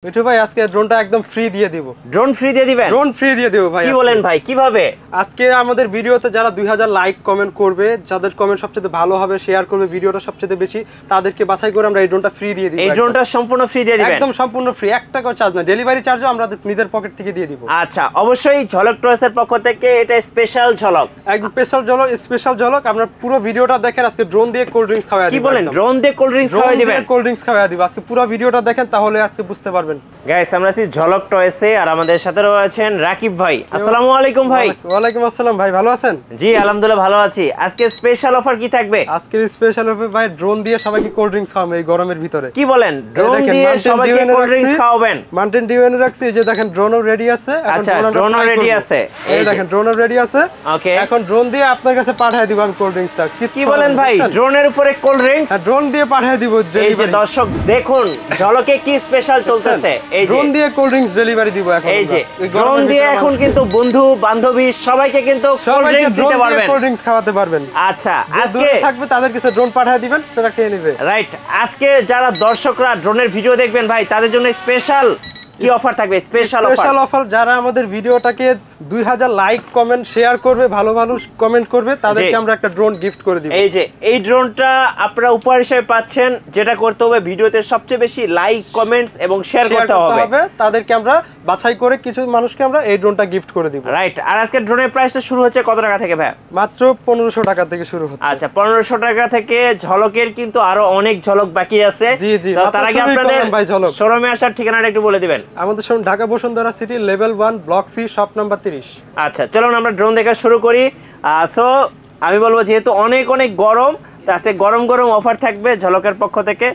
মিঠু ভাই আজকে ড্রোনটা একদম ফ্রি দিয়ে দিব। ড্রোন ফ্রি দিয়ে দিবেন? ড্রোন ফ্রি দিয়ে দিব ভাই। কি বলেন ভাই, কিভাবে? আজকে আমাদের ভিডিওতে যারা 2000 লাইক কমেন্ট করবে, যাদের কমেন্ট সবচেয়ে ভালো হবে, শেয়ার করবে ভিডিওটা সবচেয়ে বেশি, তাদেরকে বাছাই করে আমরা এই ড্রোনটা ফ্রি দিয়ে দিব। এই ড্রোনটা সম্পূর্ণ ফ্রি দিয়ে দিবেন? একদম সম্পূর্ণ ফ্রি, 1 টাকাও চার্জ না, ডেলিভারি চার্জও আমরা নিজের পকেট থেকে দিয়ে দিব। আচ্ছা, অবশ্যই ঝলক টয়েসের পক্ষ থেকে এটা স্পেশাল ঝলক, একদম স্পেশাল ঝলক। আমরা পুরো ভিডিওটা দেখেন, আজকে ড্রোন দিয়ে কোল্ড ড্রিঙ্কস খাওয়াই দিব। কি বলেন, ড্রোন দিয়ে কোল্ড ড্রিঙ্কস খাওয়াই দিবেন? কোল্ড ড্রিঙ্কস খাওয়াই দিব। আজকে পুরো ভিডিওটা দেখেন, তাহলে আজকে বুঝতে পারবেন। গাইস, আমরা আছি ঝলক টয়েসে, আর আমাদের সাথে রয়েছেন রাকিব ভাই। আসসালামু আলাইকুম ভাই। ওয়ালাইকুম আসসালাম ভাই, ভালো আছেন? জি আলহামদুলিল্লাহ ভালো আছি। আজকে স্পেশাল অফার কি থাকবে? আজকের স্পেশাল অফার ভাই, ড্রোন দিয়ে সবাইকে কোল্ড ড্রিঙ্কস খাওয়াবো এই গরমের ভিতরে। কি বলেন, ড্রোন দিয়ে সবাইকে কোল্ড ড্রিঙ্কস খাওয়াবেন? মাউন্টেন ডিউ এনে রাখছি, এই যে দেখেন ড্রোনও রেডি আছে। আচ্ছা, ড্রোনও রেডি আছে, এই দেখেন ড্রোনও রেডি আছে। ওকে, এখন ড্রোন দিয়ে আপনার কাছে পাঠিয়ে দিব আমি কোল্ড ড্রিঙ্কসটা। কি বলেন ভাই, ড্রোনের উপরে কোল্ড ড্রিঙ্কস? হ্যাঁ, ড্রোন দিয়ে পাঠিয়ে দিব। এই যে দর্শক দেখুন, ঝলকে কি স্পেশাল চলতেছে। এই যে ড্রোন দিয়ে কোল্ড ড্রিঙ্কস ডেলিভারি দিব এখন। এই যে ড্রোন দিয়ে এখন কিন্তু বন্ধু বান্ধবী সবাইকে কিন্তু কোল্ড ড্রিঙ্কস দিতে পারবেন, কোল্ড ড্রিঙ্কস খাওয়াতে পারবেন। আচ্ছা, আজকে থাকবে তাদের কাছে ড্রোন পাঠিয়ে দিবেন, তারা খেয়ে নেবে। রাইট, আজকে যারা দর্শকরা ড্রোনের ভিডিও দেখবেন ভাই, তাদের জন্য স্পেশাল কি অফার থাকবে? স্পেশাল অফার, যারা আমাদের ভিডিওটাকে 2000 লাইক কমেন্ট শেয়ার করবে, ভালো ভালো কমেন্ট করবে, তাদেরকে আমরা একটা ড্রোন গিফট করে দিব। এই যে এই ড্রোনটা আপনারা উপহার হিসেবে পাচ্ছেন। যেটা করতে হবে, ভিডিওতে সবচেয়ে বেশি লাইক কমেন্টস এবং শেয়ার করতে হবে। তাদেরকে আমরা বাছাই করে কিছু মানুষকে আমরা এই ড্রোনটা গিফট করে দিব। রাইট, আর আজকে ড্রোনের প্রাইসটা শুরু হচ্ছে কত টাকা থেকে ভাই? মাত্র 1500 টাকা থেকে শুরু হচ্ছে। আচ্ছা, 1500 টাকা থেকে। ঝলকের কিন্তু আরো অনেক ঝলক বাকি আছে। জি জি, তার আগে আপনাদের শোরুমে আসার ঠিকানাটা একটু বলে দিবেন। আমাদের showroom Dhaka Bashundhara city, level 1, block C, shop number 30। আচ্ছা, চলুন আমরা ড্রোন দেখা শুরু করি। সো আমি বলবো, যেহেতু অনেক গরম, তো আজকে গরম গরম অফার থাকবে ঝলকের পক্ষ থেকে।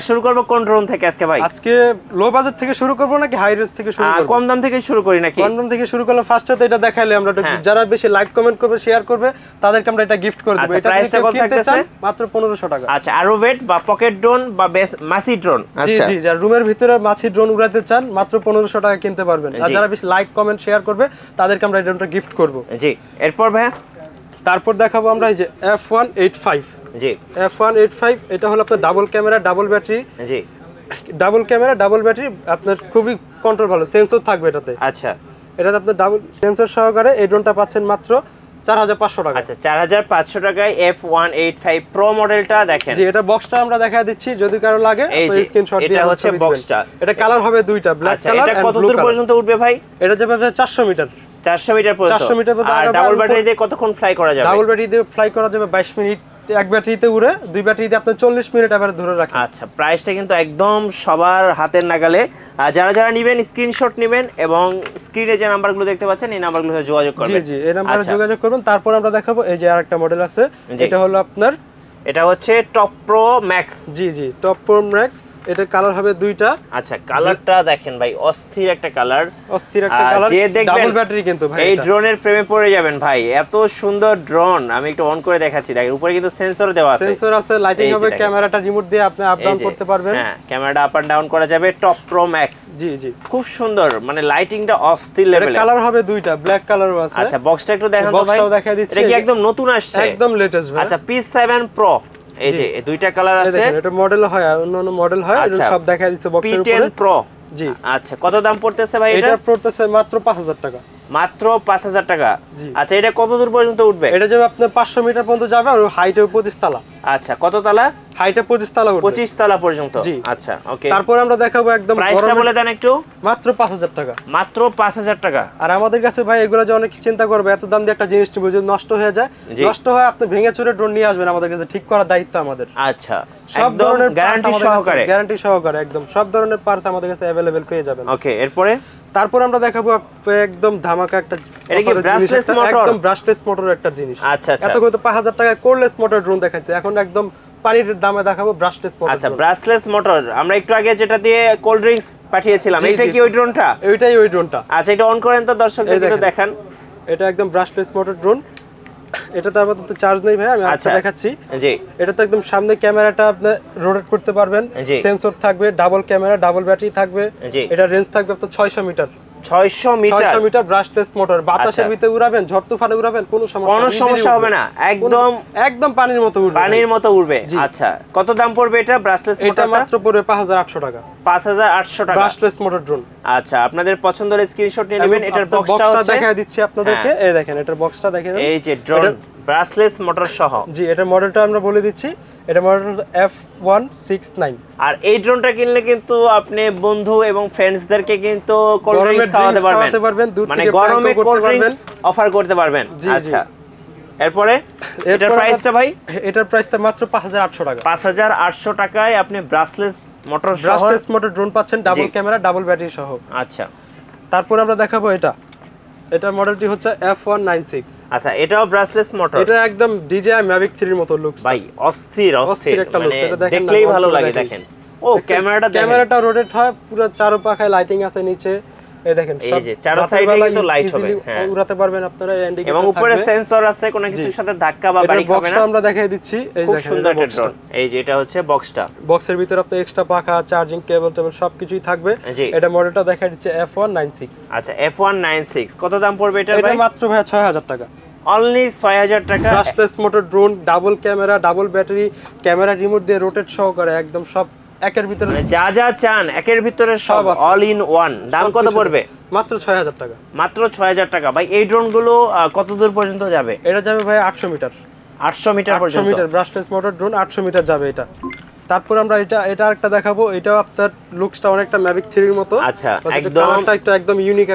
শুরু করব কোন ড্রোন থেকে আজকে ভাই? আজকে লো বাজেট থেকে শুরু করব নাকি হাই রেঞ্জ থেকে শুরু করব? কম দাম থেকে শুরু করি নাকি? কম দাম থেকে শুরু করলে ফার্স্টে তো এটা দেখাইলে আমরা, যারা বেশি লাইক কমেন্ট করবে, শেয়ার করবে, তাদেরকে আমরা এটা গিফট করে দেব। এটা প্রাইসটা কত থাকতেছে? মাত্র 1500 টাকা। আচ্ছা, আরোভেট বা পকেট ড্রোন বা মাসি ড্রোন। আচ্ছা জি জি, যারা রুমের ভিতরে মাছি ড্রোন উড়াতে চান, মাত্র 1500 টাকা কিনতে পারবেন। আর যারা বেশি লাইক কমেন্ট শেয়ার করবে, তাদেরকে আমরা এই ড্রোনটা গিফট করব। জি, এরপর ভাই তারপর দেখাবো আমরা এই যে F185। জি, F185 এটা হলো আপনার ডাবল ক্যামেরা, ডাবল ব্যাটারি। জি, ডাবল ক্যামেরা, ডাবল ব্যাটারি, আপনার খুবই কন্ট্রোল ভালো, সেন্সর থাকবে এটাতে। আচ্ছা, এটাতে আপনার ডাবল সেন্সর সহকারে এই ড্রোনটা পাচ্ছেন মাত্র 4500 টাকা। আচ্ছা, 4500 টাকায় F185 প্রো মডেলটা দেখেন। জি, এটা বক্সটা আমরা দেখায় দিচ্ছি, যদি কারো লাগে তো স্ক্রিনশট দিয়ে। এটা হচ্ছে বক্সটা। এটা কালার হবে দুইটা, ব্ল্যাক কালার। এটা কত দূর পর্যন্ত উঠবে ভাই? এটা যাবে 400 মিটার। 400 মিটার পর্যন্ত। 400 মিটার পর্যন্ত। আর ডাবল ব্যাটারি দিয়ে কতক্ষণ ফ্লাই করা যাবে? ডাবল ব্যাটারি দিয়ে ফ্লাই করা যাবে 22 মিনিট। এক ব্যাটারিতে উড়ে, দুই ব্যাটারিতে আপনি 40 মিনিট আবার ধরে রাখেন। আচ্ছা, প্রাইসটা কিন্তু একদম সবার হাতের নাগালে। যারা যারা নেবেন স্ক্রিনশট নেবেন, এবং স্ক্রিনে যে নাম্বারগুলো দেখতে পাচ্ছেন, এই নাম্বারগুলোতে যোগাযোগ করবেন। জি জি, এই নাম্বারে যোগাযোগ করুন। তারপর আমরা দেখাবো এই যে আরেকটা মডেল আছে, এটা হলো আপনার, এটা হচ্ছে টপ প্রো ম্যাক্স। জি জি, টপ প্রো ম্যাক্স। এটা কালার হবে দুইটা। আচ্ছা, কালারটা দেখেন ভাই, অস্থির একটা কালার, অস্থির একটা কালার। যে দেখবেন ডাবল ব্যাটারি কিন্তু ভাই, এই ড্রোনের প্রেমে পড়ে যাবেন ভাই। এত সুন্দর ড্রোন, আমি একটু অন করে দেখাচ্ছি। দেখেন উপরে কিন্তু সেন্সর দেওয়া আছে। সেন্সর আছে, লাইটিং হবে, ক্যামেরাটা রিমোট দিয়ে আপনি আপ ডাউন করতে পারবেন। হ্যাঁ, ক্যামেরাটা আপ এন্ড ডাউন করা যাবে। Top pro max. জি জি, খুব সুন্দর, মানে লাইটিংটা অস্থির লেভেলের। কালার হবে দুইটা, ব্ল্যাক কালারও আছে। আচ্ছা, বক্সটা একটু দেখান তো ভাই। বক্সটাও দেখাই দিচ্ছি। এটা কি একদম নতুন আসছে? একদম লেটেস্ট ভাই। আচ্ছা, P7 Pro, এই যে দুইটা কালার আছে। এটা মডেল হয়, অন্য মডেল হয়, এটা সব দেখাই দিচ্ছে বক্সের উপরে। P10 Pro। জি। আচ্ছা, কত দাম পড়তেছে ভাই এটা? এটা পড়তেছে মাত্র 5000 টাকা। মাত্র 5000 টাকা। আচ্ছা, এটা কত দূর পর্যন্ত উঠবে? এটা যাবে আপনার 500 মিটার পর্যন্ত যাবে, আর হাইটে 25 তলা। আচ্ছা, কত তলা? হাইটে 25 তলা উঠবে। 25 তলা পর্যন্ত। জি। আচ্ছা, ওকে। তারপর আমরা দেখাবো একদম প্রাইসটা বলে দেন একটু। মাত্র 5000 টাকা। মাত্র 5000 টাকা। আর আমাদের কাছে ভাই এগুলো যে অনেক চিন্তা করবে, এত দাম দিয়ে একটা জিনিস নিব, যদি নষ্ট হয়ে যায়, নষ্ট হয় আপনি ভেঙে চুরে ড্রোন নিয়ে আসবেন আমাদের কাছে, ঠিক করার দায়িত্ব আমাদের। আচ্ছা, সব ধরনের গ্যারান্টি সহকারে। গ্যারান্টি সহকারে একদম সব ধরনের পার্টস আমাদের কাছে अवेलेबल পেয়ে যাবেন। ওকে, এরপরে তারপর আমরা দেখাবো একদম ধামাকা একটা, এটা কি ব্রাশলেস মোটর? একদম ব্রাশলেস মোটর একটা জিনিস। আচ্ছা আচ্ছা, এত কত 5000 টাকায় কোরলেস মোটর ড্রোন দেখাইছে, এখন একদম পানির দামে দেখাবো ব্রাশলেস মোটর। আচ্ছা, ব্রাশলেস মোটর। আমরা একটু আগে যেটা দিয়ে কোল্ড ড্রিঙ্কস পাঠিয়েছিলাম, এটা কি ওই ড্রোনটা? এইটাই ওই ড্রোনটা। আচ্ছা, এটা অন করেন তো, দর্শকদের একটু দেখান। এটা একদম ব্রাশলেস মোটর ড্রোন। এটাতে আপাতত চার্জ নেই ভাই, আমি আচ্ছা দেখাচ্ছি। জি, এটা তো একদম সামনে ক্যামেরাটা আপনি রোটেট করতে পারবেন, সেন্সর থাকবে, ডাবল ক্যামেরা, ডাবল ব্যাটারি থাকবে। এটা রেঞ্জ থাকবে আপনার 600 metre. 600 metre 600 metre brushless motor, বাতাসের ভিতরে উড়াবেন, ঝড় তুফানে উড়াবেন, কোনো সমস্যা হবে না, একদম পানির মতো উড়বে, আচ্ছা, কত দাম পড়বে এটা ব্রাশলেস মোটর? এটা মাত্র পড়বে 5800 টাকা। 5800 টাকা ব্রাশলেস মোটর ড্রোন। আচ্ছা, আপনাদের পছন্দের স্ক্রিনশট নিয়ে নেবেন। এটার বক্সটা দেখাই দিচ্ছি আপনাদেরকে, এই দেখেন এটার বক্সটা দেখেন, এই যে ড্রোন ব্রাশলেস মোটর সহ। জি, এটা মডেলটা আমরা বলে দিচ্ছি, এটা মডেল F169। আর এই ড্রোনটা কিনলে কিন্তু আপনি বন্ধু এবং ফ্রেন্ডসদেরকে কিন্তু কোল্ড ড্রিঙ্কস খাওয়াতে পারবেন, মানে গরমে কোল্ড ড্রিঙ্কস অফার করতে পারবেন। আচ্ছা, এরপরে এটার প্রাইসটা ভাই? এটার প্রাইসটা মাত্র 5800 টাকা। 5800 টাকায় আপনি ব্রাশলেস মোটর সহ ব্রাশলেস মোটর ড্রোন পাচ্ছেন, ডাবল ক্যামেরা, ডাবল ব্যাটারি সহ। আচ্ছা, তারপর আমরা দেখাবো এটা মডেলটি হচ্ছে F196। আচ্ছা, এটাও ব্রাশলেস মোটর। এটা একদম DJI Mavic 3 এর মতো লুকস ভাই, অস্থির একটা লুকস, এটা দেখেন, দেখলেই ভালো লাগে। দেখেন, ও ক্যামেরাটা রোটেট হয়, পুরো চারপাশে লাইটিং আছে নিচে, এই দেখেন, এই যে চার সাইডে কিন্তু লাইট হবে, হ্যাঁ, উড়াতে পারবেন আপনারা, ইন্ডিকেটর এবং উপরে সেন্সর আছে, কোনো কিছুর সাথে ধাক্কা বা বাড়ি খাবে না। বক্সটা আমরা দেখাই দিচ্ছি, এই দেখেন, সুন্দর একটা ড্রোন। এই যে এটা হচ্ছে বক্সটা, বক্সের ভিতরে আপনার এক্সট্রা পাখা, চার্জিং কেবল টেবল সবকিছুই থাকবে। এটা মডেলটা দেখাই দিচ্ছে F196। আচ্ছা, F196 কত দাম পড়বে এটা ভাই? এটা মাত্র ভাই 6000 টাকা, অনলি 6000 টাকা। Brushless motor drone, double camera, double battery, camera remote দিয়ে রোটেট সহকারে, একদম সব একের ভিতরে, যা চান একের ভিতরে সব, অল ইন ওয়ান। দাম কত পড়বে? মাত্র 6000 টাকা। মাত্র 6000 টাকা। ভাই, এই ড্রোন গুলো কত দূর পর্যন্ত যাবে? এটা যাবে ভাই 800 মিটার। 800 মিটার পর্যন্ত? 800 metre brushless motor drone 800 metre যাবে এটা। তারপর আমরা এটা আরেকটা দেখাবো, এটাও আপনার লুকসটা অনেকটা Mavic 3 এর মতো। আচ্ছা, একদম ইউনিক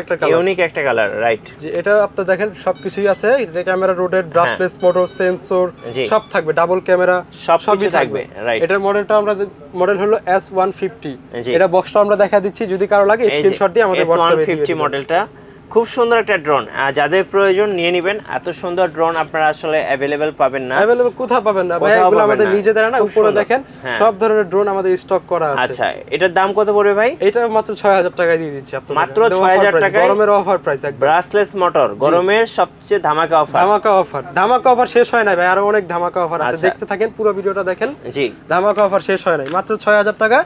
একটা কালার, রাইট। যে এটা আপনি দেখেন সবকিছুই আছে, এটা camera, rotate, brushless motor, sensor সব থাকবে, ডাবল ক্যামেরা সবই থাকবে, রাইট। এটার মডেলটা মডেল হলো S150। এটা বক্সটা আমরা দেখা দিচ্ছি, যদি কারো লাগে স্ক্রিনশট দিয়ে আমাদের WhatsApp-এ দিয়ে S150 মডেলটা খুব সুন্দর একটা ড্রোন, যাদের প্রয়োজন নিয়ে নেবেন। এত সুন্দর ড্রোন আপনারা আসলে अवेलेबल পাবেন না। अवेलेबल কোথাও পাবেন না ভাই, এগুলো আমাদের নিজেদের না, উপরে দেখেন সব ধরনের ড্রোন আমাদের স্টক করা আছে। আচ্ছা, এটার দাম কত পড়বে ভাই? এটা মাত্র 6000 টাকায় দিয়ে দিচ্ছি আপনাদের, মাত্র 6000 টাকায় গরমের অফার প্রাইস একদম। ব্রাশলেস মোটর, গরমের সবচেয়ে ধামাকা অফার শেষ হয় না ভাই, আরো অনেক ধামাকা অফার আছে, দেখতে থাকেন, পুরো ভিডিওটা দেখেন। জি, ধামাকা অফার শেষ হয় না, মাত্র 6000 টাকা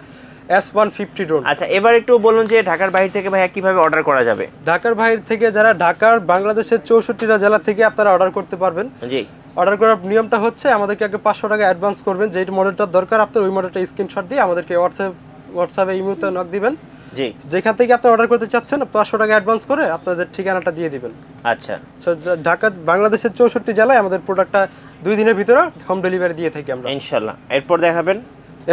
S150 ড্রোন। আচ্ছা, এবার একটু বলুন যে ঢাকার বাইরে থেকে ভাইয়া কিভাবে অর্ডার করা যাবে? ঢাকার বাইরে থেকে যারা ঢাকার বাংলাদেশের 64টা জেলা থেকে আপনারা অর্ডার করতে পারবেন। জি, অর্ডার করার নিয়মটা হচ্ছে আমাদেরকে আগে 500 টাকা অ্যাডভান্স করবেন, যেই মডেলটা দরকার আপনার ওই মডেলটা স্ক্রিনশট দিয়ে আমাদেরকে হোয়াটসঅ্যাপে ইমোতে নক দিবেন। জি, যেখান থেকে আপনি অর্ডার করতে চাচ্ছেন 500 টাকা অ্যাডভান্স করে আপনাদের ঠিকানাটা দিয়ে দিবেন। আচ্ছা, সো ঢাকা বাংলাদেশের 64 জেলায় আমাদের প্রোডাক্টটা 2 দিনের ভিতরে হোম ডেলিভারি দিয়ে থাকি আমরা, ইনশাআল্লাহ।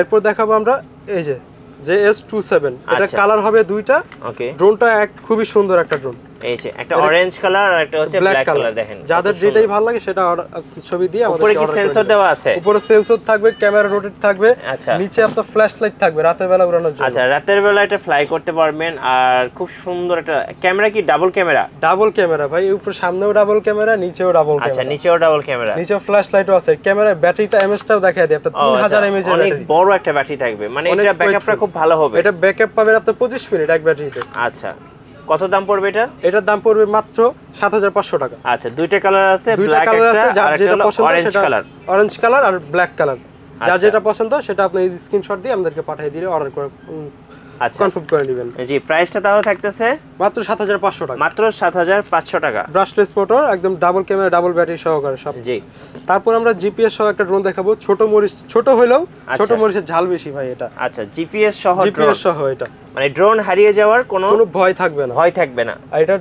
এরপর দেখাবো আমরা এই যে JS27। এটা কালার হবে দুইটা। ওকে, ড্রোনটা খুবই সুন্দর একটা ড্রোন, এই যে একটা অরেঞ্জ কালার আর একটা হচ্ছে ব্ল্যাক কালার। দেখেন, যাদের যেটাই ভালো লাগে সেটা ছবি দিয়ে আমাদের উপরে কি সেন্সর দেওয়া আছে? উপরে সেন্সর থাকবে, ক্যামেরা রোটেট থাকবে, নিচে আপনার ফ্ল্যাশ লাইট থাকবে রাতের বেলা উড়ানোর জন্য। আচ্ছা, রাতের বেলা এটা ফ্লাই করতে পারবেন। আর খুব সুন্দর একটা ক্যামেরা, কি ডাবল ক্যামেরা ভাই, উপরে সামনেও ডাবল ক্যামেরা, নিচেও ডাবল ক্যামেরা। আচ্ছা, নিচেও ডাবল ক্যামেরা, নিচেও ফ্ল্যাশ লাইটও আছে। ক্যামেরার ব্যাটারিটা এমএএইচটাও দেখায় দিই আপনাদের, 3000 এমএএইচ এর অনেক বড় একটা ব্যাটারি থাকবে, মানে এটা ব্যাকআপটা খুব ভালো হবে। এটা ব্যাকআপ পাবেন আপনি 25 মিনিট এক ব্যাটারিতে। আচ্ছা, কত দাম পড়বে এটা? এটার দাম পড়বে মাত্র 7500 টাকা। আচ্ছা, দুইটা কালার আছে, ব্ল্যাক একটা আর একটা অরেঞ্জ কালার আর ব্ল্যাক কালার। যার যেটা পছন্দ সেটা আপনি স্ক্রিনশট দিয়ে আমাদেরকে পাঠিয়ে দিলে অর্ডার করে কনফার্ম করে নেবেন। জি, প্রাইসটা তাহলে থাকতেছে মাত্র 7500 টাকা। মাত্র 7500 টাকা। ব্রাশলেস মোটর, একদম ডাবল ক্যামেরা, ডাবল ব্যাটারি সহকারে সব। জি, তারপর আমরা জিপিএস সহ একটা ড্রোন দেখাবো। ছোট হলেও ছোট মরিচের ঝাল বেশি ভাই এটা। আচ্ছা, জিপিএস সহ এটা মানে ড্রোন হারিয়ে যাওয়ার কোনো ভয় থাকবে না। আর এটা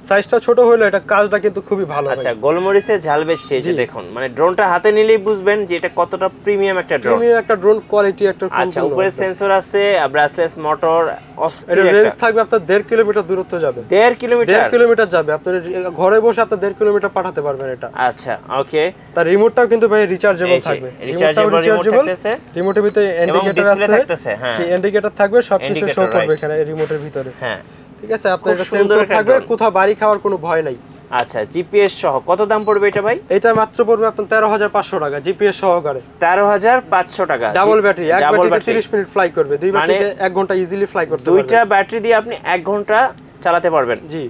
সাইজটা ছোট হলো, এটা কাজটা কিন্তু খুবই ভালো। আচ্ছা, গোলমরিচের ঝাল বেশি, এই যে দেখুন, মানে ড্রোনটা হাতে নিলেই বুঝবেন যে এটা কতটা প্রিমিয়াম একটা ড্রোন, কোয়ালিটি একটা। আচ্ছা, উপরে সেন্সর আছে, ব্রাশলেস মোটর, এর রেঞ্জ থাকবে আপনার 1.5 কিলোমিটার দূরত্ব যাবে। 1.5 কিলোমিটার যাবে, আপনি ঘরে বসে আপনি 1.5 কিলোমিটার পাঠাতে পারবেন এটা। আচ্ছা, ওকে। তার রিমোটটাও কিন্তু ভাই রিচার্জেবল থাকবে, রিমোটের ভিতরে ইন্ডিকেটর আছে, ইন্ডিকেটর থাকবে, সবকিছু শো করবে এখানে রিমোটের ভিতরে। হ্যাঁ, ঠিক আছে, আপনার এটা সেন্সর থাকবে, কোথাও বাড়ি খাওয়ার কোনো ভয় নাই। আচ্ছা, জিপিএস সহ কত দাম পড়বে এটা ভাই? এটা মাত্র পড়বে আপনার 13500 টাকা, জিপিএস সহকারে 13500 টাকা। ডাবল ব্যাটারি, এক ব্যাটারিতে 30 মিনিট ফ্লাই করবে, দুই ব্যাটারিতে 1 ঘন্টা ইজিলি ফ্লাই করতে পারবেন। দুইটা ব্যাটারি দিয়ে আপনি 1 ঘন্টা চালাতে পারবেন। জি,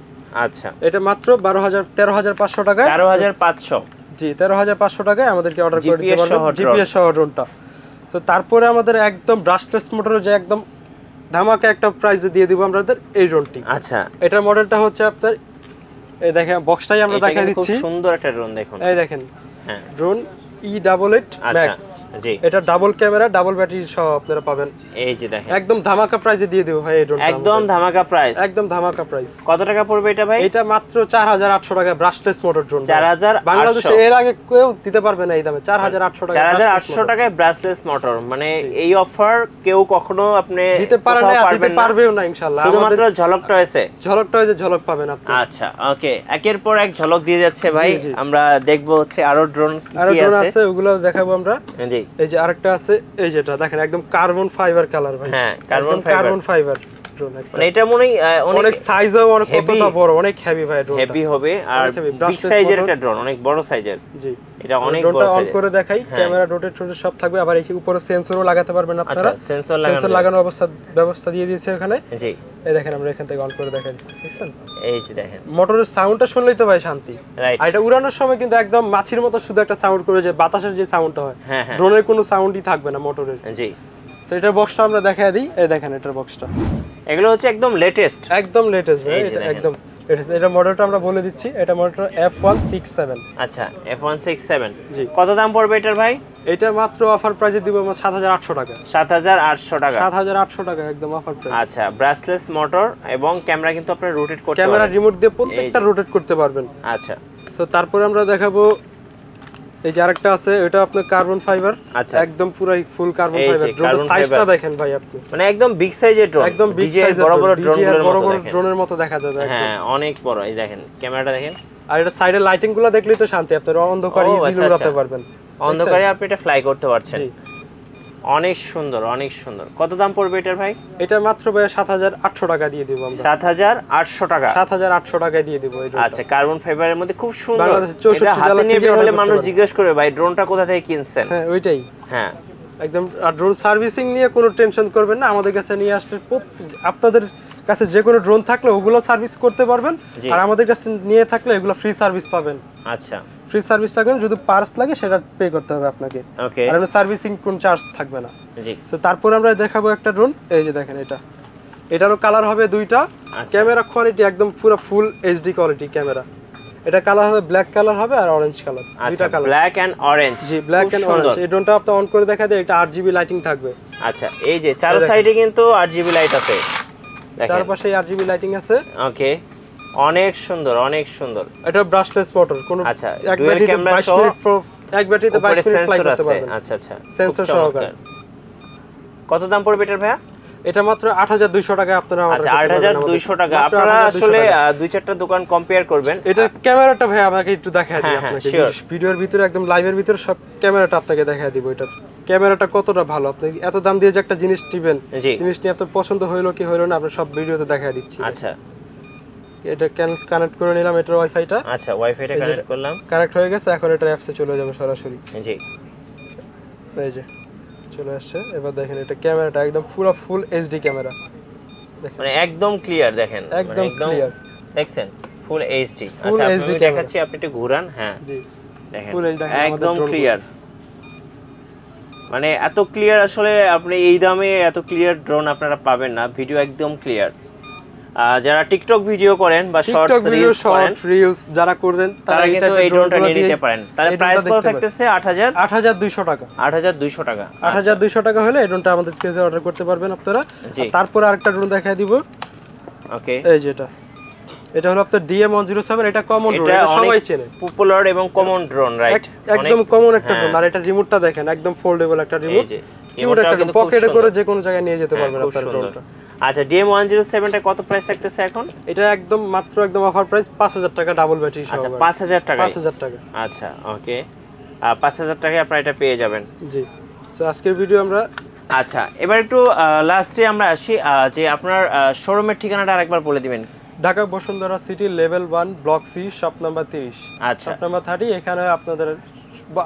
আচ্ছা, এটা মাত্র 13500 টাকা। 13500। জি, 13500 টাকায় আমাদেরকে অর্ডার করে দিতে পারবেন জিপিএস সহ ড্রোনটা। তো তারপরে আমাদের একদম ব্রাশলেস মোটর, যে একদম ধামাকা একটা প্রাইসে দিয়ে দিব আমাদের এই ড্রোনটি। আচ্ছা, এটার মডেলটা হচ্ছে আপনার, এই দেখেন বক্সটাই আমরা দেখাই দিচ্ছি। খুব সুন্দর একটা ড্রোন দেখুন, এই দেখেন। হ্যাঁ, ড্রোন E88 ম্যাক্স। জি, এটা ডাবল ক্যামেরা, ডাবল ব্যাটারি সহ আপনারা পাবেন। এই যে দেখেন একদম ধামাকা প্রাইসে দিয়ে দেব ভাই এই ড্রোনটা। একদম ধামাকা প্রাইস, একদম ধামাকা প্রাইস। কত টাকা পড়বে এটা ভাই? এটা মাত্র 4800 টাকা ব্রাশলেস মোটর ড্রোন। 4800 বাংলাদেশে এর আগে কেউ দিতে পারবে না এই দামে। 4800 টাকা, 4800 টাকায় ব্রাশলেস মোটর। মানে এই অফার কেউ কখনো আপনি দিতে পারে না, দিতে পারবেও না ইনশাআল্লাহ। শুধুমাত্র ঝলকটা হয়েছে, ঝলকটা হয়েছে, ঝলক পাবেন আপনি। আচ্ছা, ওকে, একের পর এক ঝলক দিয়ে যাচ্ছে ভাই। আমরা দেখবো হচ্ছে আরো ড্রোন কি আছে, ওগুলো দেখাবো আমরা। জি, এই যে আরেকটা আছে, এই যেটা দেখেন একদম কার্বন ফাইবার কালার ভাই। হ্যাঁ, কার্বন ফাইবার ড্রোন। মানে এটা মনে অনেক সাইজও অনেক কতটা বড়, অনেক হেভি ভাই ড্রোনটা। হেভি হবে আর বিগ সাইজের একটা ড্রোন, অনেক বড় সাইজের। জি, এটা অনেক বড় সাইজের। অন করে দেখাই, ক্যামেরা রোটেট সব থাকবে। আবার এই উপরে সেন্সরও লাগাতে পারবেন আপনারা। আচ্ছা, সেন্সর লাগানোর ব্যবস্থা দিয়ে দিয়েছে এখানে। জি, এই দেখেন আমরা এখান থেকে অন করে দেখাই, দেখছেন? এই যে দেখেন মোটরের সাউন্ডটা শুনলেই তো ভাই শান্তি। রাইট। আর এটা উড়ানোর সময় কিন্তু একদম মাছির মতো শুধু একটা সাউন্ড করে, যে বাতাসের যে সাউন্ডটা হয়, হ্যাঁ, ড্রোনের কোনো সাউন্ডই থাকবে না মোটরের। জি, তো এটার বক্সটা আমরা দেখায় দিই। এই দেখেন এটার বক্সটা, এগুলো হচ্ছে একদম লেটেস্ট, একদম লেটেস্ট ভাই। এটা একদম লেটেস্ট। এটা মডেলটা আমরা বলে দিচ্ছি, এটা মডেলটা F167। আচ্ছা, F167। জি, কত দাম পড়বে এটার ভাই? এটা মাত্র অফার প্রাইসে দিব আমরা 7800 টাকা। 7800 টাকা, 7800 টাকা একদম অফার প্রাইস। আচ্ছা, ব্রাশলেস মোটর এবং ক্যামেরা কিন্তু আপনি রোটেট করতে পারবেন, ক্যামেরা রিমোট দিয়ে প্রত্যেকটা রোটেট করতে পারবেন। আচ্ছা, তো তারপরে আমরা দেখাবো এই যে আরেকটা আছে, এটা আপনার কার্বন ফাইবার। আচ্ছা, একদম পুরাই ফুল কার্বন ফাইবার। ড্রোনের সাইজটা দেখেন ভাই আপনি, মানে একদম বিগ সাইজের ড্রোন, একদম বিগ সাইজের বড় বড় ড্রোনগুলোর মতো বড় ড্রোনের মতো দেখা যাবে। হ্যাঁ, অনেক বড়। এই দেখেন ক্যামেরাটা দেখেন, আর এটা সাইডের লাইটিংগুলো দেখলেই তো শান্তি। আপনারা অন্ধকারে ইজিলি উড়াতে পারবেন, অন্ধকারে আপনি এটা ফ্লাই করতে পারছেন। অনেক সুন্দর, অনেক সুন্দর। কত দাম পড়বে এটার ভাই? এটা মাত্র ভাই 7800 টাকা দিয়ে দেব আমরা। 7800 টাকা, 7800 টাকায় দিয়ে দেব এই ড্রোনটা। আচ্ছা, কার্বন ফাইবারের মধ্যে খুব সুন্দর। বাংলাদেশে 64 হাতে নিয়ে বের হলে মানুষ জিজ্ঞেস করে ভাই ড্রোনটা কোথা থেকে কিনছেন? হ্যাঁ, ওইটাই। হ্যাঁ, একদম। আর ড্রোন সার্ভিসিং নিয়ে কোনো টেনশন করবেন না, আমাদের কাছে নিয়ে আসলে আপনাদের কাছে যে কোনো ড্রোন থাকলে ওগুলো সার্ভিস করতে পারবেন, আর আমাদের কাছে নিয়ে থাকলে এগুলো ফ্রি সার্ভিস পাবেন। আচ্ছা, ফ্রি সার্ভিস থাকবে, যদি পার্টস লাগে সেটা পে করতে হবে আপনাকে। ওকে, আর সার্ভিসিং কোন চার্জ থাকবে না। জি। তো তারপর আমরা দেখাবো একটা ড্রোন। এই যে দেখেন এটারও কালার হবে দুইটা। ক্যামেরা কোয়ালিটি একদম পুরো ফুল এইচডি কোয়ালিটি ক্যামেরা। এটা কালার হবে ব্ল্যাক কালার হবে আর অরেঞ্জ কালার, দুইটা কালার, ব্ল্যাক এন্ড অরেঞ্জ। জি, ব্ল্যাক এন্ড অরেঞ্জ। এই ড্রোনটা আপনি অন করে দেখা দেয়, এটা 8GB লাইটিং থাকবে। আচ্ছা, এই যে চার সাইডে কিন্তু 8GB লাইট আছে, চারপাশে 8GB লাইটিং আছে। ওকে, অনেক সুন্দর, অনেক সুন্দর। এটা ব্রাশলেস মোটর, কোনো আচ্ছা, এক ব্যাটারিতে 22 মিনিট এক ব্যাটারিতে 22 মিনিট ফ্লাই করতে পারবেন। আচ্ছা, আচ্ছা, সেন্সর সহকারে। কত দাম পড়বে এটার ভাইয়া? এটা মাত্র 8200 টাকা আপনারা অর্ডার করতে পারবেন। আচ্ছা, 8200 টাকা। আপনারা আসলে দুই চারটা দোকান কম্পেয়ার করবেন। এটা ক্যামেরাটা ভাই আমাকে একটু দেখায় দিই আপনাকে। ভিডিওর ভিতরে একদম লাইভের ভিতরে সব ক্যামেরাটা আপনাকে দেখায় দিব। এটা ক্যামেরাটা কতটা ভালো, আপনি এত দাম দিয়ে যে একটা জিনিস নেবেন, জিনিস নিয়ে আপনার পছন্দ হইলো কি হইলো না আমরা সব ভিডিওতে দেখায় দিচ্ছি। আচ্ছা, এটা কানেক্ট করে নিলাম এটার ওয়াইফাইটা। আচ্ছা, ওয়াইফাইটা কানেক্ট করলাম, কানেক্ট হয়ে গেছে। এখন এটা অ্যাপসে চলে যাবে সরাসরি। জি, এই যে চলে আসছে। এবার দেখেন এটা ক্যামেরাটা একদম পুরো ফুল এইচডি ক্যামেরা, দেখেন মানে একদম ক্লিয়ার। দেখেন একদম ক্লিয়ার, দেখছেন ফুল এইচডি। আচ্ছা, আমি দেখাচ্ছি, আপনি একটু ঘুরান। হ্যাঁ, জি, দেখেন একদম ক্লিয়ার। মানে এত ক্লিয়ার আসলে আপনি এই দামে এত ক্লিয়ার ড্রোন আপনারা পাবেন না। ভিডিও একদম ক্লিয়ার। যারা টিকটক ভিডিও করেন বা শর্টস রিলস যারা করেন তারা কিন্তু এই ড্রোনটা নিয়ে নিতে পারেন। তার প্রাইস কত থাকতেছে? 8200 টাকা। 8200 টাকা। 8200 টাকা হলে এই ড্রোনটা আমাদের কাছে অর্ডার করতে পারবেন আপনারা। তারপর আরেকটা ড্রোন দেখাই দিব। ওকে, এই যেটা, এটা হলো আপনার DM107। এটা কমন ড্রোন, এটা সবাই চেনে, পপুলার এবং কমন ড্রোন, রাইট? একদম কমন একটা ড্রোন। আর এটা রিমোটটা দেখেন, একদম ফোল্ডেবল একটা রিমোট। কিউট একটা, পকেটে করে যে কোনো জায়গায় নিয়ে যেতে পারবেন আপনারা ড্রোনটা। আচ্ছা, DM107 টা কত প্রাইস থাকতেছে এখন? এটা একদম মাত্র একদম অফার প্রাইস 5000 টাকা ডাবল ব্যাটারি সহ। আচ্ছা, 5000 টাকা। 5000 টাকা। আচ্ছা, ওকে, 5000 টাকায় আপনারা এটা পেয়ে যাবেন। জি। সো আজকের ভিডিও আমরা, আচ্ছা, এবার একটু লাস্টে আমরা আসি যে আপনার শোরুমের ঠিকানাটা আরেকবার বলে দিবেন। Dhaka Bashundhara city level 1 block C shop number 30। আচ্ছা, শপ নাম্বার 30। এখানে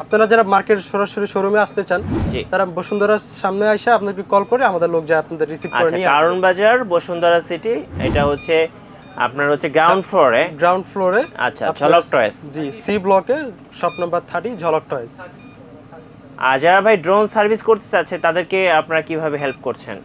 আপনারা যারা মার্কেট সরাসরি শোরুমে আসতে চান তারা বসুন্ধরার সামনে এসে আপনাকে কল করে আমাদের লোক যায় আপনাদের রিসিভ করে নিয়ে। কারণ বাজার বসুন্ধরা সিটি, এটা হচ্ছে আপনার হচ্ছে গ্রাউন্ড ফ্লোরে। আচ্ছা, ঝলক টয়েস। জি, সি ব্লকে শপ নাম্বার 30 ঝলক টয়েস। আর যারা ভাই ড্রোন সার্ভিস করতে চাচ্ছে তাদেরকে আপনারা কিভাবে হেল্প করছেন?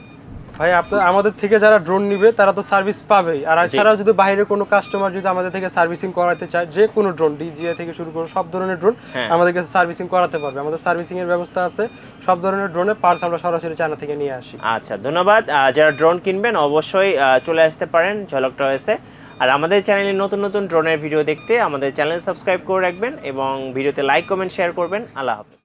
ভাই আমাদের থেকে যারা ড্রোন নিবে তারা তো সার্ভিস পাবেই, আর এছাড়াও যদি বাইরে কোনো কাস্টমার যদি আমাদের থেকে সার্ভিসিং করাতে চায়, যে কোনো ড্রোন DJI থেকে শুরু করে সব ধরনের ড্রোন আমাদের কাছে সার্ভিসিং করাতে পারবে। আমাদের সার্ভিসিং এর ব্যবস্থা আছে, সব ধরনের ড্রোনের পার্টস আমরা সরাসরি চায়না থেকে নিয়ে আসি। আচ্ছা, ধন্যবাদ। যারা ড্রোন কিনবেন অবশ্যই চলে আসতে পারেন ঝলক টয়েসে। আর আমাদের চ্যানেলে নতুন নতুন ড্রোনের ভিডিও দেখতে আমাদের চ্যানেল সাবস্ক্রাইব করে রাখবেন এবং ভিডিওতে লাইক কমেন্ট শেয়ার করবেন। আল্লাহ হাফেজ।